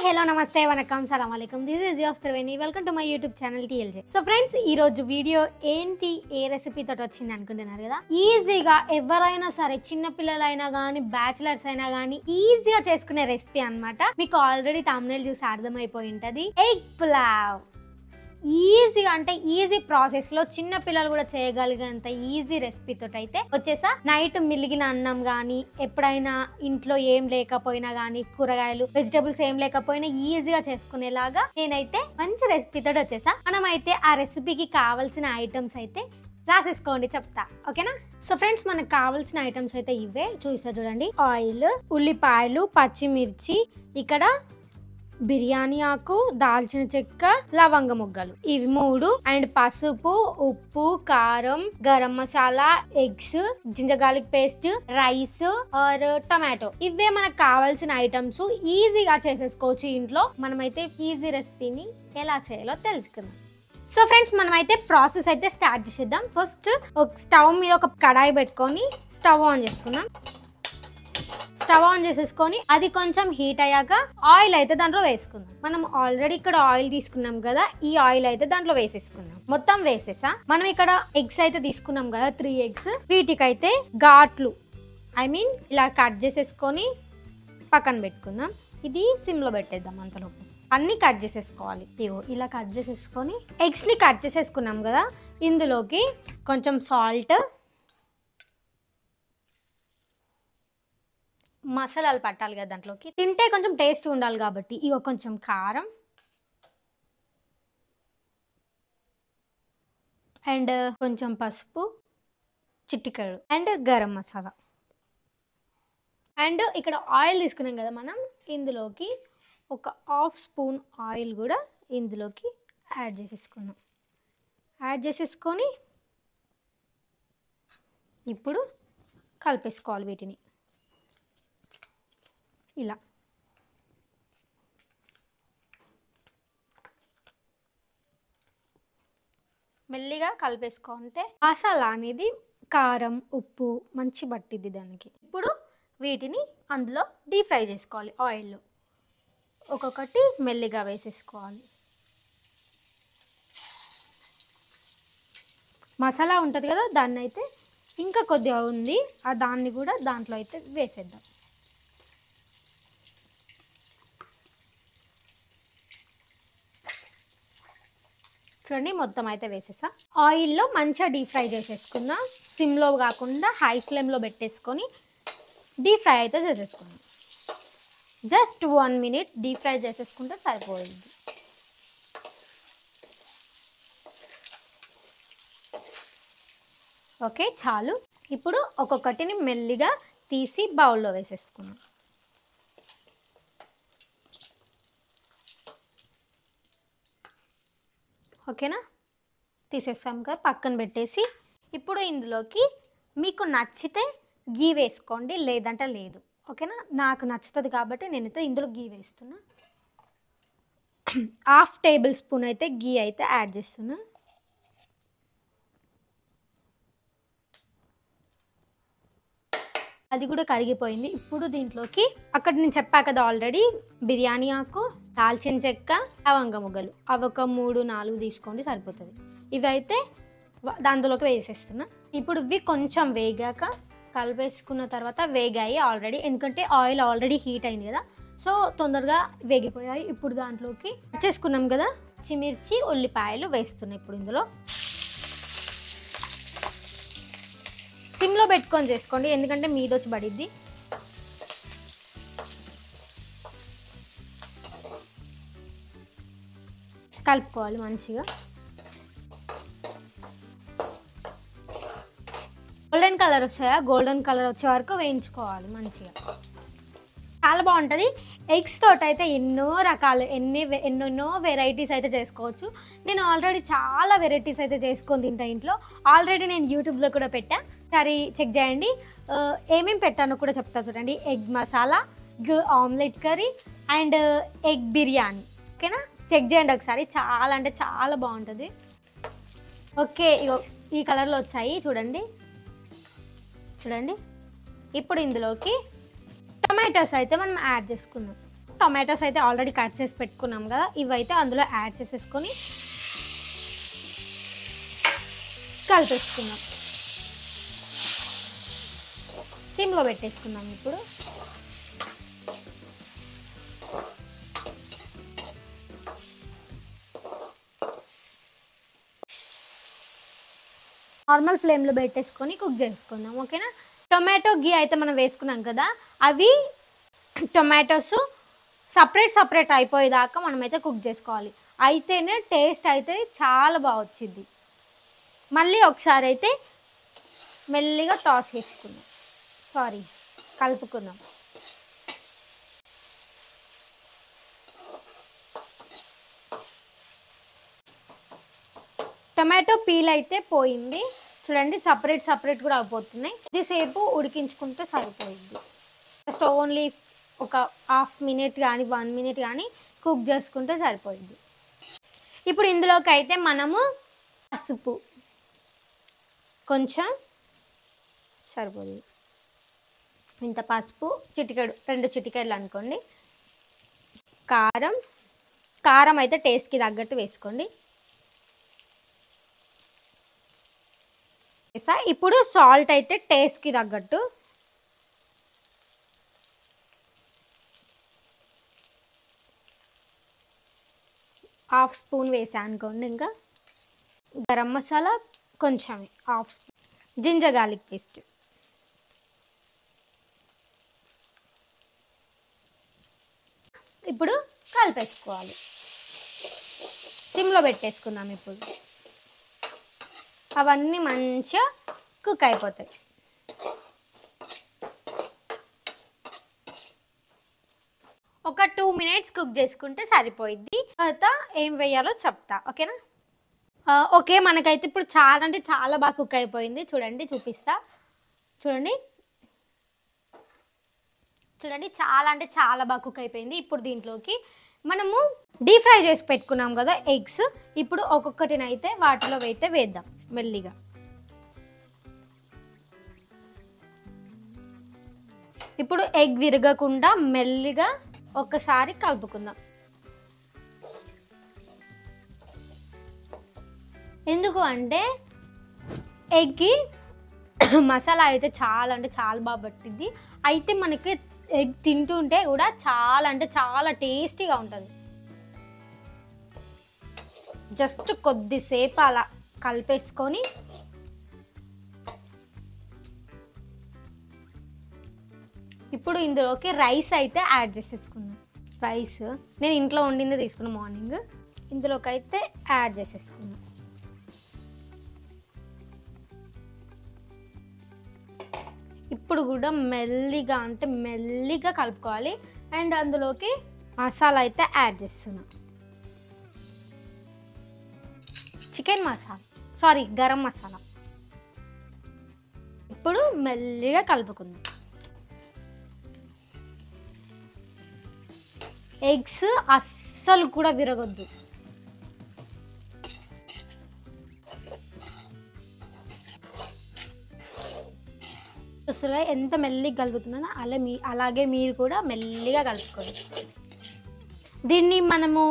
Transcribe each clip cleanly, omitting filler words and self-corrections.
hello, namaste, vanakkam, salam alaikum. This is your Triveni. Welcome to my YouTube channel TLJ. So friends, ee roju video enti A recipe తోటి వచ్చింది అనుకుంటున్నారు కదా. ఈజీగా ఎవరైనా సరే చిన్న పిల్లలైనా గానీ బ్యాచిలర్స్ అయినా గానీ ఈజీగా చేసుకునే రెసిపీ అన్నమాట. మీకు ఆల్రెడీ థంబ్నెయిల్ చూసి అర్థమైపోయి ఉంటది. ఎగ్ పులావ్. ఈజీగా అంటే ఈజీ ప్రాసెస్ లో చిన్న పిల్లలు కూడా చేయగలిగేంత ఈజీ రెసిపీ తోటి అయితే వచ్చేసా. నైట్ మిలిగిన అన్నం గానీ ఎప్పుడైనా ఇంట్లో ఏం లేకపోయినా గానీ కూరగాయలు వెజిటబుల్స్ ఏం లేకపోయినా ఈజీగా చేసుకునేలాగా నేనైతే మంచి రెసిపీ తోటి వచ్చేసా. మనం అయితే ఆ రెసిపీకి కావాల్సిన ఐటమ్స్ అయితే రాసేసుకోండి, చెప్తా, ఓకేనా. సో ఫ్రెండ్స్, మనకు కావాల్సిన ఐటమ్స్ అయితే ఇవే చూసా చూడండి. ఆయిల్, ఉల్లిపాయలు, పచ్చిమిర్చి, ఇక్కడ బిర్యానీ ఆకు, దాల్చిన చెక్క, లవంగ మొగ్గలు, ఇవి 3, అండ్ పసుపు, ఉప్పు, కారం, garam masala, eggs, ginger garlic paste, rice or tomato. ఇవే మనకు కావాల్సిన ఐటమ్స్. ఈజీగా చేసేసుకోవచ్చు ఇంట్లో. మనమైతే ఈజీ రెసిపీని ఎలా చేయాలో తెలుసుకుందాం. సో ఫ్రెండ్స్, మనమైతే ప్రాసెస్ అయితే స్టార్ట్ చేసేద్దాం. ఫస్ట్ ఒక స్టవ్ మీద ఒక కడాయి పెట్టుకొని స్టవ్ ఆన్ చేసుకుందాం. స్టవ్ ఆన్ చేసేసుకొని అది కొంచెం హీట్ అయ్యాక ఆయిల్ అయితే దాంట్లో వేసుకుందాం. మనం ఆల్రెడీ ఇక్కడ ఆయిల్ తీసుకున్నాం కదా, ఈ ఆయిల్ అయితే దాంట్లో వేసేసుకుందాం. మొత్తం వేసేసా. మనం ఇక్కడ ఎగ్స్ అయితే తీసుకున్నాం కదా, 3 ఎగ్స్. వీటికైతే ఘాట్లు ఇలా కట్ చేసేసుకొని పక్కన పెట్టుకుందాం. ఇది సిమ్ లో పెట్టేద్దాం. అంతలోపు అన్ని కట్ చేసేసుకోవాలి. ఇలా కట్ చేసేసుకొని ఎగ్స్ ని కట్ చేసేసుకున్నాం కదా, ఇందులోకి కొంచెం సాల్ట్, మసాలాలు పట్టాలి కదా దాంట్లోకి, తింటే కొంచెం టేస్ట్ ఉండాలి కాబట్టి ఇగో కొంచెం కారం అండ్ కొంచెం పసుపు, చిటికెడు, అండ్ గరం మసాలా. అండ్ ఇక్కడ ఆయిల్ తీసుకున్నాం కదా మనం, ఇందులోకి ఒక 1/2 స్పూన్ ఆయిల్ కూడా ఇందులోకి యాడ్ చేసేసుకున్నాం. యాడ్ చేసేసుకొని ఇప్పుడు కలిపేసుకోవాలి వీటిని ఇలా. మెల్లిగా కలిపేసుకుంటే మసాలా అనేది కారం, ఉప్పు మంచి పట్టిద్ది దానికి. ఇప్పుడు వీటిని అందులో డీప్ ఫ్రై చేసుకోవాలి ఆయిల్లో. ఒక్కొక్కటి మెల్లిగా వేసేసుకోవాలి. మసాలా ఉంటుంది కదా, దాన్ని అయితే ఇంకా కొద్దిగా ఉంది, ఆ దాన్ని కూడా దాంట్లో అయితే వేసేద్దాం. చూడండి, మొత్తం అయితే వేసేసా. ఆయిల్లో మంచిగా డీప్ ఫ్రై చేసేసుకుందాం. సిమ్లో కాకుండా హై ఫ్లేమ్లో పెట్టేసుకొని డీప్ ఫ్రై అయితే చేసేసుకుందాం. జస్ట్ 1 మినిట్ డీప్ ఫ్రై చేసేసుకుంటే సరిపోయింది. ఓకే, చాలు. ఇప్పుడు ఒక్కొక్కటిని మెల్లిగా తీసి బౌల్లో వేసేసుకున్నాం. ఓకేనా, తీసేసాం కదా, పక్కన పెట్టేసి ఇప్పుడు ఇందులోకి మీకు నచ్చితే గీ వేసుకోండి, లేదంటే లేదు. ఓకేనా, నాకు నచ్చుతుంది కాబట్టి నేనైతే ఇందులో గీ వేస్తున్నా. 1/2 టేబుల్ స్పూన్ అయితే గీ అయితే యాడ్ చేస్తున్నా. అది కూడా కరిగిపోయింది. ఇప్పుడు దీంట్లోకి అక్కడ నేను చెప్పా కదా ఆల్రెడీ, బిర్యానీ ఆకు, దాల్చిన చెక్క, లవంగ మొగ్గలు, అవి ఒక 3-4 తీసుకోండి సరిపోతుంది. ఇవి అయితే దాంట్లోకి వేసేస్తున్నా. ఇప్పుడు ఇవి కొంచెం వేగాక కలిపేసుకున్న తర్వాత వేగాయి ఆల్రెడీ, ఎందుకంటే ఆయిల్ ఆల్రెడీ హీట్ అయింది కదా, సో తొందరగా వేగిపోయాయి. ఇప్పుడు దాంట్లోకి చేసుకున్నాం కదా పచ్చిమిర్చి, ఉల్లిపాయలు వేస్తున్నాయి. ఇప్పుడు ఇందులో సిమ్లో పెట్టుకొని చేసుకోండి, ఎందుకంటే మీదొచ్చి పడిద్ది. కలుపుకోవాలి మంచిగా. గోల్డెన్ కలర్ వస్తాయా, గోల్డెన్ కలర్ వచ్చే వరకు వేయించుకోవాలి మంచిగా. చాలా బాగుంటుంది. ఎగ్స్ తోటి అయితే ఎన్నో రకాలు ఎన్నెన్నో వెరైటీస్ అయితే చేసుకోవచ్చు. నేను ఆల్రెడీ చాలా వెరైటీస్ అయితే చేసుకొని తింటా ఇంట్లో. ఆల్రెడీ నేను యూట్యూబ్లో కూడా పెట్టా, సరే చెక్ చేయండి. ఏమేమి పెట్టానో కూడా చెప్తా చూడండి. Egg masala, omelette curry and egg biryani. ఓకేనా, చెక్ చేయండి ఒకసారి. చాలా అంటే చాలా బాగుంటుంది. ఓకే, ఈ కలర్లో వచ్చాయి చూడండి. ఇప్పుడు ఇందులోకి టమాటోస్ అయితే మనం యాడ్ చేసుకుందాం. టొమాటోస్ అయితే ఆల్రెడీ కట్ చేసి పెట్టుకున్నాం కదా, ఇవైతే అందులో యాడ్ చేసేసుకొని కలిపేసుకుందాం. సిమ్లో పెట్టేసుకుందాం. ఇప్పుడు నార్మల్ ఫ్లేమ్లో పెట్టేసుకొని కుక్ చేసుకుందాం. ఓకేనా. టొమాటో గీ అయితే మనం వేసుకున్నాం కదా, అవి టొమాటోస్ సపరేట్ అయిపోయేదాకా మనమైతే కుక్ చేసుకోవాలి. అయితేనే టేస్ట్ అయితే చాలా బాగా వచ్చింది. మళ్ళీ ఒకసారి అయితే మెల్లిగా టాస్ చేసుకుందాం, కలుపుకుందాం. టొమాటో పీల్ అయితే పోయింది చూడండి, సపరేట్ కూడా అయిపోతున్నాయి. ఇదిసేపు ఉడికించుకుంటే సరిపోయింది. జస్ట్ ఓన్లీ ఒక హాఫ్ మినిట్ కానీ 1 మినిట్ కానీ కుక్ చేసుకుంటే సరిపోయింది. ఇప్పుడు ఇందులోకి అయితే మనము పసుపు కొంచెం సరిపోయింది, ఇంత పసుపు, చిటికెడు 2 చిటికెళ్ళు అనుకోండి. కారం అయితే టేస్ట్కి తగ్గట్టు వేసుకోండి. ఇప్పుడు సాల్ట్ అయితే టేస్ట్కి తగ్గట్టు, హాఫ్ స్పూన్ వేసా అనుకోండి. ఇంకా గరం మసాలా కొంచెమే, half spoon. Ginger garlic paste, ఇప్పుడు కలిపేసుకోవాలి. సిమ్లో పెట్టేసుకుందాం. ఇప్పుడు అవన్నీ మంచిగా కుక్ అయిపోతాయి. ఒక 2 మినిట్స్ కుక్ చేసుకుంటే సరిపోయిద్ది. తర్వాత ఏం వేయాలో చెప్తా. ఓకేనా. ఓకే, మనకైతే ఇప్పుడు చాలా అంటే చాలా బాగా కుక్ అయిపోయింది. చూపిస్తా. చూడండి చాలా అంటే చాలా బాగా కుక్ అయిపోయింది. ఇప్పుడు దీంట్లోకి మనము డీప్ ఫ్రై చేసి పెట్టుకున్నాం కదా ఎగ్స్, ఇప్పుడు ఒక్కొక్కటినైతే వాటిలో అయితే వేద్దాం మెల్లిగా. ఇప్పుడు ఎగ్ విరగకుండా మెల్లిగా ఒక్కసారి కలుపుకుందాం. ఎందుకు అంటే ఎగ్కి మసాలా అయితే చాలా అంటే చాలా బాగా పట్టింది. అయితే మనకి ఎగ్ తింటుంటే కూడా చాలా అంటే చాలా టేస్టీగా ఉంటుంది. జస్ట్ కొద్దిసేపు అలా కలిపేసుకొని ఇప్పుడు ఇందులోకి రైస్ అయితే యాడ్ చేసేసుకుందాం. రైస్ నేను ఇంట్లో వండింది తీసుకున్నా మార్నింగ్, ఇందులోకి అయితే యాడ్ చేసేసుకుందాం. ఇప్పుడు కూడా మెల్లిగా కలుపుకోవాలి. అండ్ అందులోకి మసాలా అయితే యాడ్ చేస్తున్నాం. గరం మసాలా. ఇప్పుడు మెల్లిగా కలుపుకుందాం. ఎగ్స్ అస్సలు కూడా విరగొద్దు. చూస్తున్నా ఎంత మెల్లిగా కలుపుతున్నానో అలాగే మీరు కూడా మెల్లిగా కలుపుకోండి. దీన్ని మనము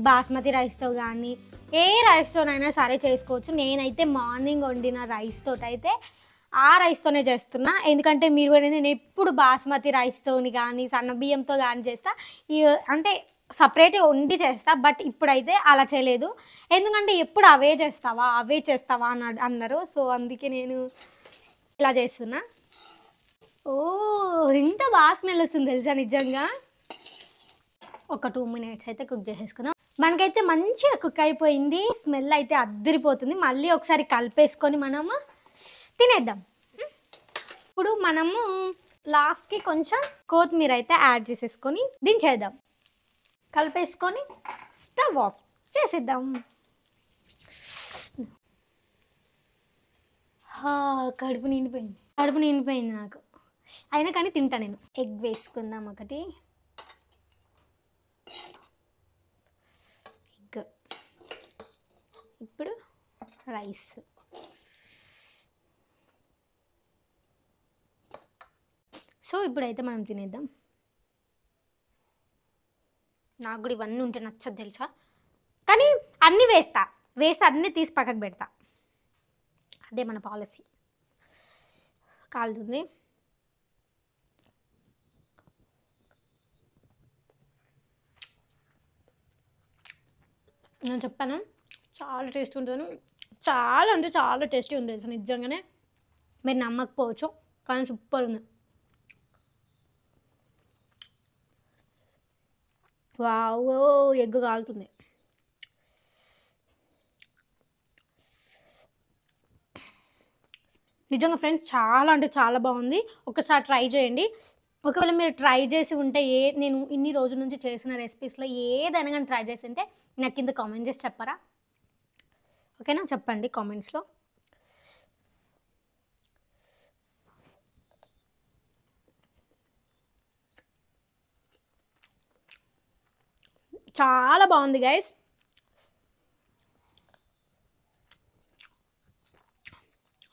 బాస్మతి రైస్తో కానీ ఏ రైస్తోనైనా సరే చేసుకోవచ్చు. నేనైతే మార్నింగ్ వండిన రైస్ తోటి అయితే ఆ రైస్తోనే చేస్తున్నా. ఎందుకంటే మీరు కూడా, నేను ఎప్పుడు బాస్మతి రైస్తోని కానీ సన్న బియ్యంతో కానీ చేస్తా, అంటే సపరేట్గా వండి చేస్తా. బట్ ఇప్పుడైతే అలా చేయలేదు. ఎందుకంటే ఎప్పుడు అవే చేస్తావా అని అన్నారు. సో అందుకే నేను ఇలా చేస్తున్నా. ఎంత బాగా స్మెల్ వస్తుంది తెలుసా నిజంగా. ఒక 2 మినిట్స్ అయితే కుక్ చేసేసుకున్నాం. మనకైతే మంచిగా కుక్ అయిపోయింది. స్మెల్ అయితే అద్దరిపోతుంది. మళ్ళీ ఒకసారి కలిపేసుకొని మనము తినేద్దాం. ఇప్పుడు మనము లాస్ట్కి కొంచెం కొత్తిమీర అయితే యాడ్ చేసేసుకొని దించేద్దాం. కలిపేసుకొని స్టవ్ ఆఫ్ చేసేద్దాం. కడుపు నిండిపోయింది నాకు. అయినా కానీ తింటా నేను. ఎగ్ వేసుకుందాం ఒకటి. ఎగ్, ఇప్పుడు రైస్. సో ఇప్పుడైతే మనం తినేద్దాం. నాకు కూడా ఇవన్నీ ఉంటే నచ్చదు తెలుసా, కానీ అన్నీ వేసి అన్నీ తీసి పక్కకు పెడతా, అదే మన పాలసీ. కాలుతుంది. నేను చెప్పాను చాలా టేస్టీ ఉంటుంది, చాలా అంటే చాలా టేస్టీ ఉంది తెలుసా నిజంగానే. మీరు నమ్మకపోవచ్చు కానీ సూపర్ ఉంది. వావ్, ఎగ్ కాలుతుంది. నిజంగా ఫ్రెండ్స్ చాలా అంటే చాలా బాగుంది. ఒకసారి ట్రై చేయండి. ఒకవేళ మీరు ట్రై చేసి ఉంటే నేను ఇన్ని రోజుల నుంచి చేసిన రెసిపీస్లో ఏదైనా కానీ ట్రై చేసి ఉంటే నాకు కింద కామెంట్ చేసి చెప్పరా? ఓకేనా, చెప్పండి కామెంట్స్లో. చాలా బాగుంది గైస్.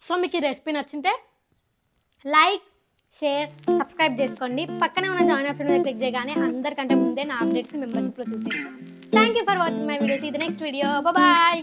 సో మీకు ఈ రెసిపీ నచ్చింటే లైక్, షేర్, సబ్స్క్రైబ్ చేసుకోండి. పక్కనే ఉన్న జాయిన్ ఆప్షన్ మీద క్లిక్ చేయగానే అందరికంటే ముందే నా అప్డేట్స్ మెంబర్షిప్లో చూసేయచ్చు. Thank you for watching my video. See the next video. Bye.